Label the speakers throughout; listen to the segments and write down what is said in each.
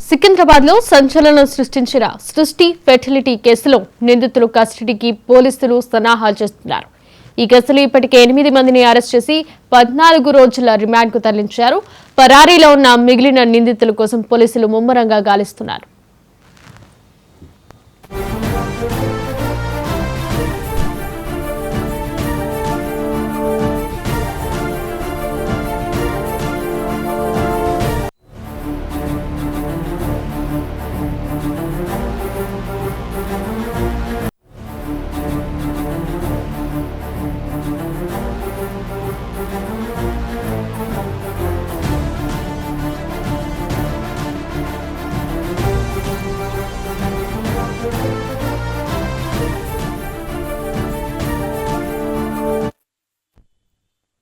Speaker 1: సికింద్రాబాద్ లో సంచలనం సృష్టించిన సృష్టి ఫెర్టిలిటీ కేసులో నిందితులు కస్టడీకి పోలీసులు సన్నాహాలు చేస్తున్నారు. ఈ కేసులో ఇప్పటికే 8 మందిని అరెస్ట్ చేసి 14 రోజుల రిమాండ్కు తరలించారు. పరారీలో ఉన్న మిగిలిన నిందితుల కోసం పోలీసులు ముమ్మరంగా గాలిస్తున్నారు.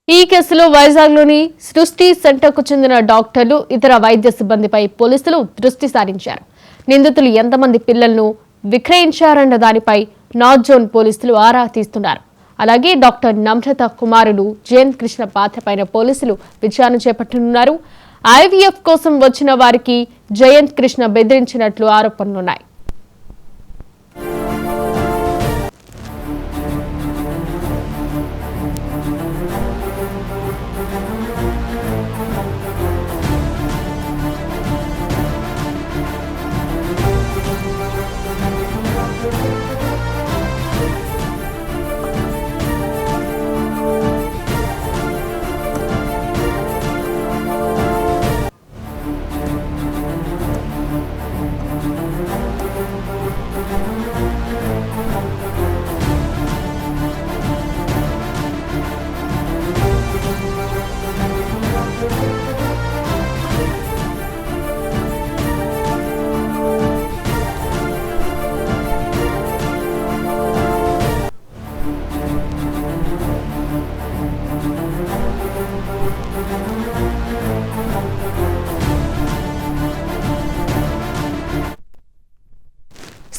Speaker 1: ఈ కేసులో వైజాగ్లోని సృష్టి సెంటర్కు చెందిన డాక్టర్లు, ఇతర వైద్య సిబ్బందిపై పోలీసులు దృష్టి సారించారు. నిందితులు ఎంతమంది పిల్లలను విక్రయించారన్న దానిపై నార్త్ జోన్ పోలీసులు ఆరా తీస్తున్నారు. అలాగే డాక్టర్ నమ్రత కుమారుడు జయంత్ కృష్ణ పాత్రపైన పోలీసులు విచారణ చేపట్టనున్నారు. ఐవీఎఫ్ కోసం వచ్చిన వారికి జయంత్ కృష్ణ బెదిరించినట్లు ఆరోపణలున్నాయి.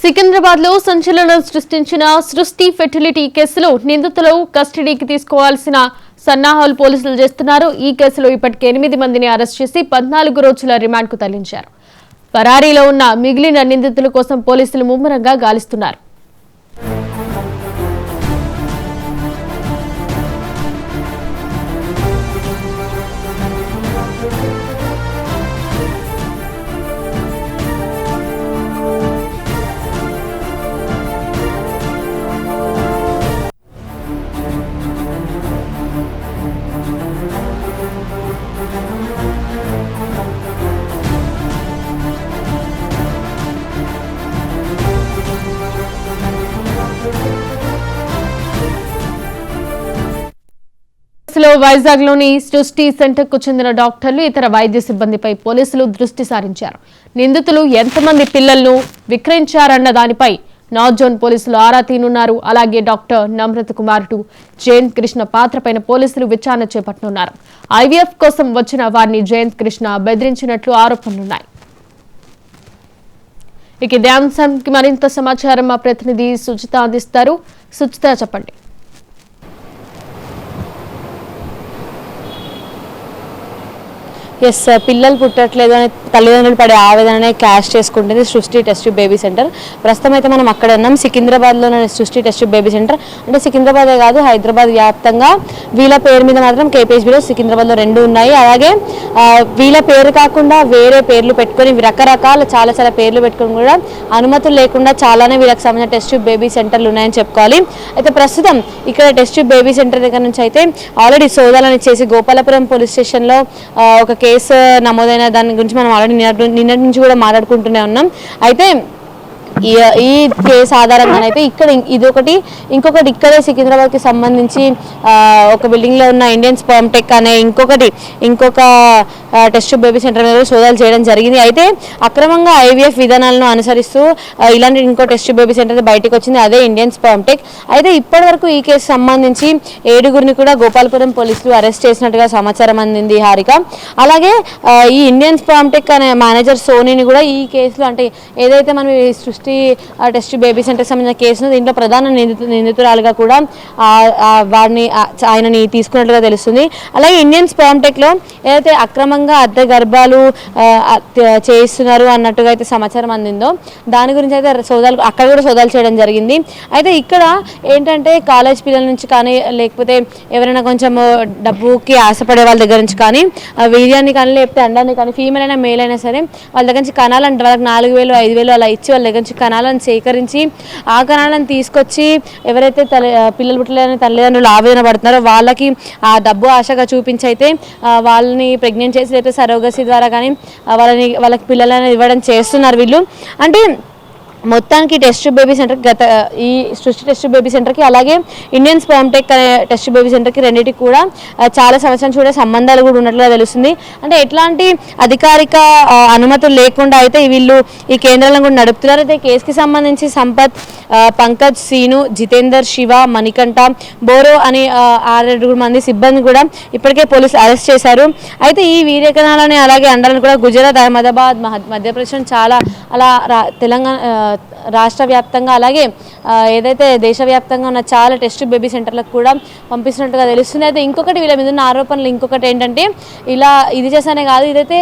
Speaker 1: సికింద్రాబాద్ లో సంచలనం సృష్టించిన సృష్టి ఫెర్టిలిటీ కేసులో నిందితులు కస్టడీకి తీసుకోవాల్సిన సన్నాహాలు పోలీసులు చేస్తున్నారు. ఈ కేసులో ఇప్పటికే 8 మందిని అరెస్ట్ చేసి 14 రోజుల రిమాండ్కు తరలించారు. పరారీలో ఉన్న మిగిలిన నిందితుల కోసం పోలీసులు ముమ్మరంగా గాలిస్తున్నారు. వైజాగ్లోని సృష్టి సెంటర్కు చెందిన డాక్టర్లు, ఇతర వైద్య సిబ్బందిపై పోలీసులు దృష్టి సారించారు. నిందితులు ఎంతమంది పిల్లలను విక్రయించారన్న దానిపై నార్త్ జోన్ పోలీసులు ఆరా తీనున్నారు. అలాగే డాక్టర్ నమ్రత కుమారుడు జయంత్ కృష్ణ పాత్రపైన పోలీసులు విచారణ చేపట్టనున్నారు. ఐవీఎఫ్ కోసం వచ్చిన వారిని జయంత్ కృష్ణ బెదిరించినట్లు ఆరోపణలున్నాయి. ఇక ఇదే అంశానికి మరింత సమాచారం మా ప్రతినిధి సుజిత అందిస్తారు. సుజిత, చెప్పండి.
Speaker 2: పిల్లలు పుట్టట్లేదు అని తల్లిదండ్రులు పడే ఆవేదననే క్లాష్ చేసుకుంటుంది సృష్టి టెస్ట్ బేబీ సెంటర్. ప్రస్తుతం అయితే మనం అక్కడ ఉన్నాం, సికింద్రాబాద్లోనే సృష్టి టెస్ట్ బేబీ సెంటర్. అంటే సికింద్రాబాదే కాదు, హైదరాబాద్ వ్యాప్తంగా వీళ్ళ పేరు మీద మాత్రం కేపీహెచ్బీలో సికింద్రాబాద్లో 2 ఉన్నాయి. అలాగే వీళ్ళ పేరు కాకుండా వేరే పేర్లు పెట్టుకొని రకరకాల చాలా పేర్లు పెట్టుకొని కూడా అనుమతులు లేకుండా చాలానే వీళ్ళకి సంబంధించిన టెస్ట్ బేబీ సెంటర్లు ఉన్నాయని చెప్పుకోవాలి. అయితే ప్రస్తుతం ఇక్కడ టెస్ట్ బేబీ సెంటర్ దగ్గర నుంచి అయితే ఆల్రెడీ సోదాలను చేసి గోపాలపురం పోలీస్ స్టేషన్లో ఒక కేసు నమోదైన దాని గురించి మనం ఆల్రెడీ నిన్నటి నుంచి కూడా మాట్లాడుకుంటూనే ఉన్నాం. అయితే ఈ కేసు ఆధారంగానైతే ఇక్కడ ఇదొకటి, ఇంకొకటి ఇక్కడే సికింద్రాబాద్కి సంబంధించి ఒక బిల్డింగ్లో ఉన్న ఇండియన్ స్పర్మ్ టెక్ అనే ఇంకొక టెస్ట్ బేబీ సెంటర్ మీద సోదాలు చేయడం జరిగింది. అయితే అక్రమంగా ఐవీఎఫ్ విధానాలను అనుసరిస్తూ ఇలాంటి ఇంకో టెస్ట్ బేబీ సెంటర్ బయటకు వచ్చింది, అదే ఇండియన్ స్పర్మ్ టెక్. అయితే ఇప్పటి వరకు ఈ కేసు సంబంధించి 7గురిని కూడా గోపాలపురం పోలీసులు అరెస్ట్ చేసినట్టుగా సమాచారం అందింది హారిక. అలాగే ఈ ఇండియన్ స్పర్మ్ టెక్ అనే మేనేజర్ సోనీని కూడా ఈ కేసులో, అంటే ఏదైతే మనం సృష్టి టెస్ట్ బేబీ సెంటర్ సంబంధించిన కేసును దీంట్లో ప్రధాన నిందితురాలుగా కూడా ఆయనని తీసుకున్నట్లుగా తెలుస్తుంది. అలాగే ఇండియన్ స్పర్మ్ టెక్ లో ఏదైతే అక్రమంగా అక్రమంగా అద్దె గర్భాలు చేయిస్తున్నారు అన్నట్టుగా అయితే సమాచారం అందిందో దాని గురించి అయితే అక్కడ కూడా సోదాలు చేయడం జరిగింది. అయితే ఇక్కడ ఏంటంటే కాలేజ్ పిల్లల నుంచి కానీ లేకపోతే ఎవరైనా కొంచెం డబ్బుకి ఆశపడే వాళ్ళ దగ్గర నుంచి కానీ వీర్యాన్ని కానీ లేకపోతే అండాన్ని కానీ ఫీమేల్ అయినా మేల్ అయినా సరే వాళ్ళ దగ్గర నుంచి కణాలంటే వాళ్ళకి 4,000 5,000 అలా ఇచ్చి వాళ్ళ దగ్గర నుంచి కణాలను సేకరించి ఆ కణాలను తీసుకొచ్చి ఎవరైతే పిల్లలు పుట్టలేని తల్లిదండ్రులు ఆవేదన పడుతున్నారో వాళ్ళకి ఆ డబ్బు ఆశగా చూపించి అయితే వాళ్ళని ప్రెగ్నెంట్ చేసి లేకపోతే సరోగసీ ద్వారా కానీ వాళ్ళకి పిల్లలని ఇవ్వడం చేస్తున్నారు వీళ్ళు. అంటే మొత్తానికి టెస్ట్ బేబీ సెంటర్ ఈ సృష్టి టెస్ట్ బేబీ సెంటర్కి అలాగే ఇండియన్ స్పర్మ్ టెక్ అనే టెస్ట్ బేబీ సెంటర్కి రెండింటికి కూడా చాలా సంవత్సరాలు చూడే సంబంధాలు కూడా ఉన్నట్లుగా తెలుస్తుంది. అంటే ఎట్లాంటి అధికారిక అనుమతులు లేకుండా అయితే వీళ్ళు ఈ కేంద్రాలను కూడా నడుపుతున్నారు. అయితే కేసుకి సంబంధించి సంపత్, పంకజ్, సీను, జితేందర్, శివ, మణికంఠ, బోరో అని 6 మంది సిబ్బంది కూడా ఇప్పటికే పోలీసులు అరెస్ట్ చేశారు. అయితే ఈ వీర్యకణాలని అలాగే అండాలను కూడా గుజరాత్, అహ్మదాబాద్, మధ్యప్రదేశ్ చాలా అలా తెలంగాణ రాష్ట్ర వ్యాప్తంగా అలాగే ఏదైతే దేశవ్యాప్తంగా ఉన్న చాలా టెస్ట్ బేబీ సెంటర్లకు కూడా పంపిస్తున్నట్టుగా తెలుస్తుంది. అయితే ఇంకొకటి వీళ్ళ మీద ఉన్న ఆరోపణలు ఇంకొకటి ఏంటంటే ఇలా ఇది చేసానే కాదు, ఇదైతే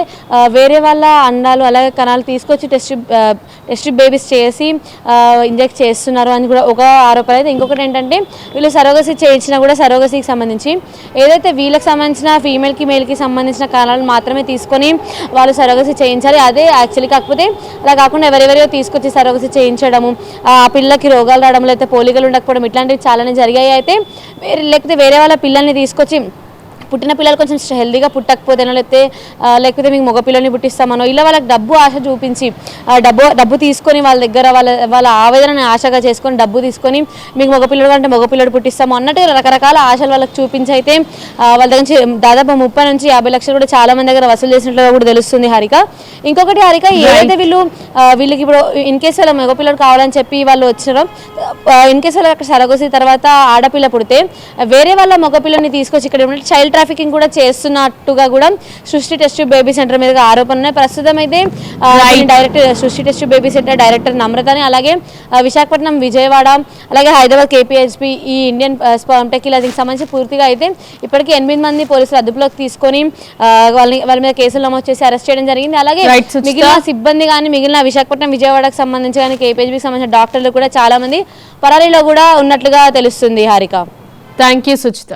Speaker 2: వేరే వాళ్ళ అండాలు అలాగే కణాలు తీసుకొచ్చి టెస్ట్ బేబీస్ చేసి ఇంజెక్ట్ చేస్తున్నారు అని కూడా ఒక ఆరోపణ. అయితే ఇంకొకటి ఏంటంటే వీళ్ళు సరోగసీ చేయించినా కూడా సరోగసీకి సంబంధించి ఏదైతే వీళ్ళకి సంబంధించిన ఫీమేల్కి మేల్కి సంబంధించిన కణాలను మాత్రమే తీసుకొని వాళ్ళు సరోగసీ చేయించాలి. అదే యాక్చువల్లీ కాకపోతే అలా కాకుండా ఎవరెవరో తీసుకొచ్చి సరోగసీ చేయించడము, ఆ పిల్లలకి రోగాలు రావడం లేకపోతే పోలికలు ఉండకపోవడం ఇట్లాంటివి చాలానే జరిగాయి. అయితే లేకపోతే వేరే వాళ్ళ పిల్లల్ని తీసుకొచ్చి పుట్టిన పిల్లలు కొంచెం హెల్దీగా పుట్టకపోతేనో లేకపోతే మీకు మగ పిల్లల్ని పుట్టిస్తామనో ఇలా వాళ్ళకి డబ్బు ఆశ చూపించి డబ్బు తీసుకొని వాళ్ళ దగ్గర వాళ్ళ ఆవేదనని ఆశగా చేసుకొని డబ్బు తీసుకొని మీకు మగ పిల్లడు అంటే మగ పిల్లడు పుట్టిస్తాము అన్నట్టు రకరకాల ఆశలు వాళ్ళకి చూపించి అయితే వాళ్ళ దగ్గర నుంచి దాదాపు 30 నుంచి 50 లక్షలు కూడా చాలా మంది దగ్గర వసూలు చేసినట్లుగా కూడా తెలుస్తుంది హారిక. ఇంకొకటి హారిక, ఏదైతే వీళ్ళకి ఇప్పుడు ఇన్ కేసు వాళ్ళ మగ పిల్లడు కావాలని చెప్పి వాళ్ళు వచ్చినారో ఇన్ కేసు వాళ్ళకి సరగోసి తర్వాత ఆడపిల్ల పుడితే వేరే వాళ్ళ మగ పిల్లల్ని తీసుకొచ్చి ఇక్కడ చైల్డ్ ట్రాఫికింగ్ కూడా చేస్తున్నట్టుగా కూడా సృష్టి టెస్ట్ బేబీ సెంటర్ మీద ఆరోపణ ఉన్నాయి. ప్రస్తుతం అయితే డైరెక్టర్ సృష్టి టెస్ట్ బేబీ సెంటర్ డైరెక్టర్ నమ్రతని అలాగే విశాఖపట్నం, విజయవాడ అలాగే హైదరాబాద్ KPHP ఈ ఇండియన్ స్పర్మ్ టెక్ ఇలా దీనికి సంబంధించి పూర్తిగా అయితే ఇప్పటికీ 8 మంది పోలీసులు అదుపులోకి తీసుకొని వాళ్ళ మీద కేసులు నమోదు చేసి అరెస్ట్ చేయడం జరిగింది. అలాగే మిగిలిన సిబ్బంది కానీ మిగిలిన విశాఖపట్నం, విజయవాడకు సంబంధించి కానీ KPHPకి సంబంధించిన డాక్టర్లు కూడా చాలా మంది పరారీలో కూడా ఉన్నట్లుగా తెలుస్తుంది. Harika,
Speaker 1: thank you Suchitha.